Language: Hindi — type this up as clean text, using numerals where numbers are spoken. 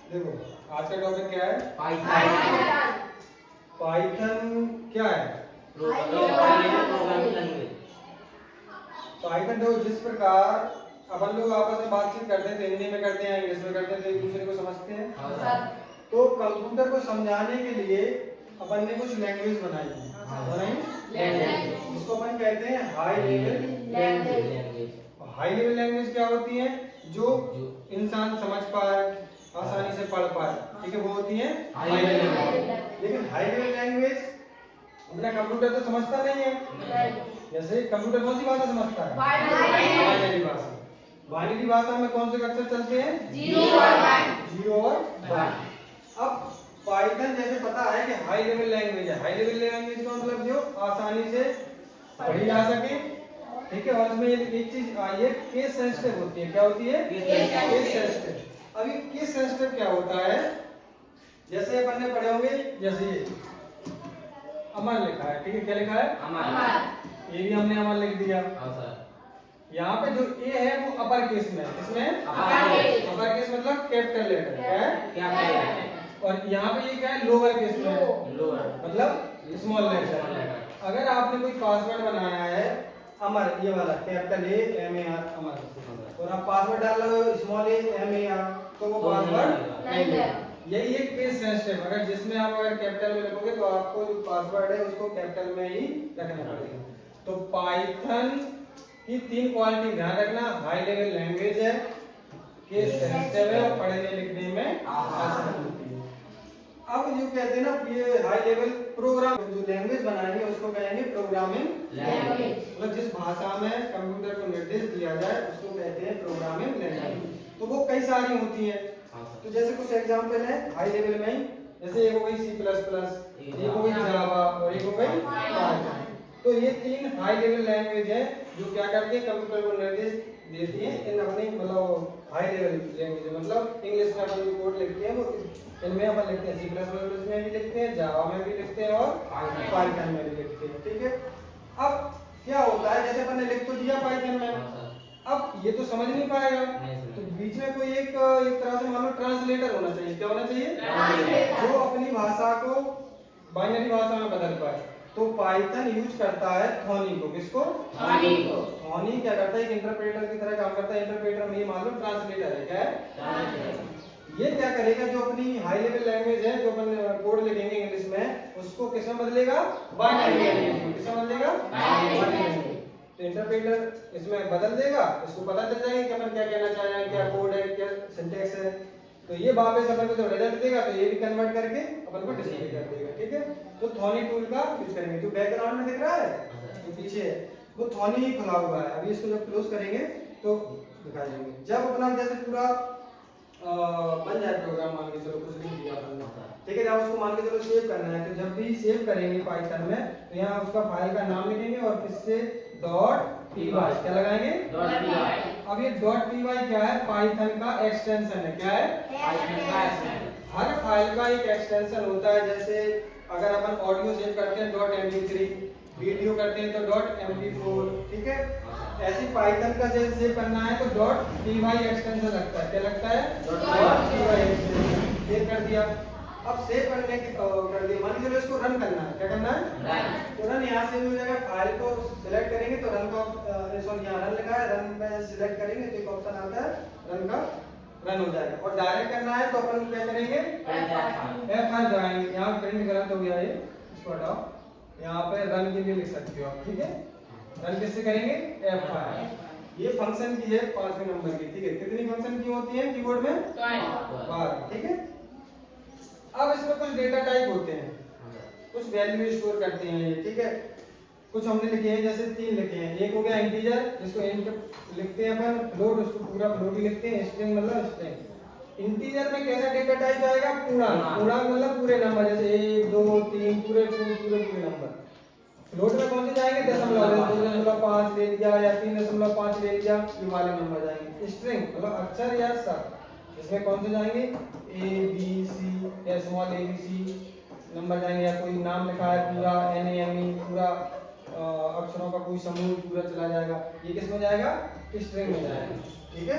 देखो आज का टॉपिक क्या है? पाइथन। पाइथन क्या है? पाइथन देखो, जिस प्रकार अपन लोग आपस में बातचीत करते हैं तो हिंदी में करते हैं, इंग्लिश में करते हैं, तो एक दूसरे को समझते हैं। तो कंप्यूटर को समझाने के लिए अपन ने कुछ लैंग्वेज बनाई है, इसको अपन कहते हैं high level language. High level language क्या होती है? जो इंसान समझ पाए, आसानी से पढ़ पाए, ठीक है, वो होती है हाई लेवल लैंग्वेज। लेकिन हाई लेवल लैंग्वेज अपना कंप्यूटर तो समझता नहीं है। जैसे कंप्यूटर कौन सी भाषा समझता है? बाइनरी भाषा। बाइनरी भाषा में कौन से अक्षर चलते हैं? 0 और 1। अब पाइथन जैसे पता है कि हाई लेवल लैंग्वेज है। हाई लेवल लैंग्वेज का मतलब जो आसानी से पढ़ी जा सके, ठीक है। और इसमें एक चीज ये केस सेंसिटिव होती है। क्या होती है? Case sensitive. अभी केस सेंसिटिव क्या होता है? जैसे अपन ने पढ़े होंगे, जैसे ये अमर लिखा है, ठीक है, क्या लिखा है? अमर। ये भी हमने अमर लिख दिया। यहाँ पे जो ए है वो अपर केस में है। इसमें अपर केस मतलब कैपिटल लेटर है। और यहाँ पे ये क्या है? लोअर केस में है, मतलब स्मॉल लेटर। अगर आपने कोई पासवर्ड बनाया है अमर, ये वाला capital A M A R Amar, और आप पासवर्ड डाल रहे हो small A M A R, तो वो पासवर्ड नहीं है। यही एक केस सेंसिटिव। अगर जिसमें आप अगर कैपिटल में लिखोगे तो आपको जो पासवर्ड है उसको कैपिटल में ही रखना पड़ेगा। तो पाइथन की 3 क्वालिटी ध्यान रखना। हाई लेवल लैंग्वेज है, केस सेंसिटिव है और पढ़ने लिखने में आसान होती है। अब जो कहते हैं ना, ये हाई लेवल प्रोग्राम जो लैंग्वेज बनाएंगे उसको कहेंगे प्रोग्रामिंग लैंग्वेज। मतलब जिस भाषा में कंप्यूटर को निर्देश दिया जाए उसको कहते हैं प्रोग्रामिंग लैंग्वेज। तो वो कई सारी होती हैं। तो जैसे कुछ एग्जांपल है हाई लेवल में, जैसे एक हो गई C++, एक हो गई जावा और एक हो गई पाइथन। तो ये 3 हाई लेवल लैंग्वेज है जो क्या करती है? कंप्यूटर को निर्देश देती है। इन अपनी मतलब हाई लेवल लैंग्वेज मतलब इंग्लिश में अपन जो कोड लिखते हैं वो इनमें अपन लिखते हैं, C++ में भी लिखते हैं, जावा में भी लिखते हैं और पाइथन में भी लिखते हैं, ठीक है। अब क्या होता है, जैसे अपन ने लिख तो दिया पाइथन में, अब ये तो समझ नहीं पाएगा, तो बीच में कोई एक तरह से मान लो ट्रांसलेटर होना चाहिए। क्या होना चाहिए? जो अपनी भाषा को बाइनरी भाषा में बदल पाए। तो पाइथन यूज करता है थॉनी को। किसको? थॉनी क्या करता है? एक इंटरप्रेटर की तरह काम करता है। इंटरप्रेटर में ये मान लो ट्रांसलेटर है। क्या है? ये क्या करेगा? जो अपनी हाई लेवल लैंग्वेज है, जो अपन कोड लिखेंगे इंग्लिश में, उसको किसमें बदलेगा? बाइनरी लैंग्वेज में। किसमें बदलेगा? बाइनरी। तो इंटरप्रेटर इसमें बदल देगा, इसको पता चल जाएगा कि अपन क्या कहना चाह रहे हैं, क्या कोड है, क्या सिंटैक्स है। तो ये वापस अपन को जो रिजल्ट देगा तो ये भी कन्वर्ट करके अपन को डिस्प्ले कर देगा, ठीक है। तो थॉनी टूल का यूज करेंगे। जो बैकग्राउंड में दिख रहा है जो पीछे है वो थॉनी ही खुला हुआ है। अभी इसको जब क्लोज करेंगे तो दिखा देंगे। जब अपना जैसे पूरा बन जाए प्रोग्राम, मान के चलो कुछ लिख दिया अपन ने, ठीक है। जब उसको मान के चलो सेव करना है, तो जब भी सेव करेंगे पाइथन में तो यहाँ उसका फाइल का नाम लिखेंगे और किससे? .py। क्या लगाएंगे? .py। अब ये .py क्या है? पाइथन का एक्सटेंशन है। क्या है? पाइथन का एक्सटेंशन। हर फाइल का एक एक्सटेंशन होता है। जैसे अगर अपन ऑडियो सेव करते हैं .mp3, वीडियो करते हैं तो .mp4, ठीक है। ऐसी पाइथन का जैसे सेव करना है तो .py एक्सटेंशन लगता है। क्या लगता है? .py extension. सेव कर दिया। अब सेव करने के कर दिया, मान के चलो इसको रन करना है। क्या करना है? तो रन यहाँ से हो जाएगा। फाइल को सिलेक्ट करेंगे तो रन का सॉरी यहाँ रन लगा है, रन पे सिलेक्ट करेंगे तो एक ऑप्शन आता है रन का, रन हो जाएगा। और डायरेक्ट करना है तो अपन क्या करेंगे? F5 दबाएंगे। यहाँ प्रिंट गलत हो गया, ये इसको हटाओ। यहाँ पे रन के लिए लिख सकते हो आप, ठीक है। रन किससे करेंगे? F5। ये फंक्शन की है 5वें नंबर की, ठीक है। कितनी फंक्शन की होती है कीबोर्ड में? 12, ठीक है। अब इसमें कुछ डेटा टाइप होते हैं, कुछ वैल्यू स्टोर करते हैं ये, ठीक है। कुछ हमने लिखे हैं, जैसे 3 लिखे हैं। एक हो गया इंटीजर, जिसको इंट लिखते हैं अपन, फ्लोट उसको पूरा फ्लोट ही लिखते हैं, स्ट्रिंग मतलब स्ट्रिंग। इंटीजर में कैसा डेटा टाइप आएगा? पूर्णांक मतलब पूरे नंबर, जैसे 1 2 3 पूरे नंबर। फ्लोट में कौन से जाएंगे? दशमलव, 2.5 ले लिया या 3.5 ले लिया, ये वाले नंबर जाएंगे। स्ट्रिंग मतलब अक्षर या शब्द, इसमें कौन से जाएंगे? A B C या स्मॉल ABC नंबर जाएंगे, या कोई नाम लिखा है पूरा NAME पूरा अक्षरों का कोई समूह पूरा चला जाएगा। ये किस में जाएगा? स्ट्रिंग में जाएगा, ठीक है।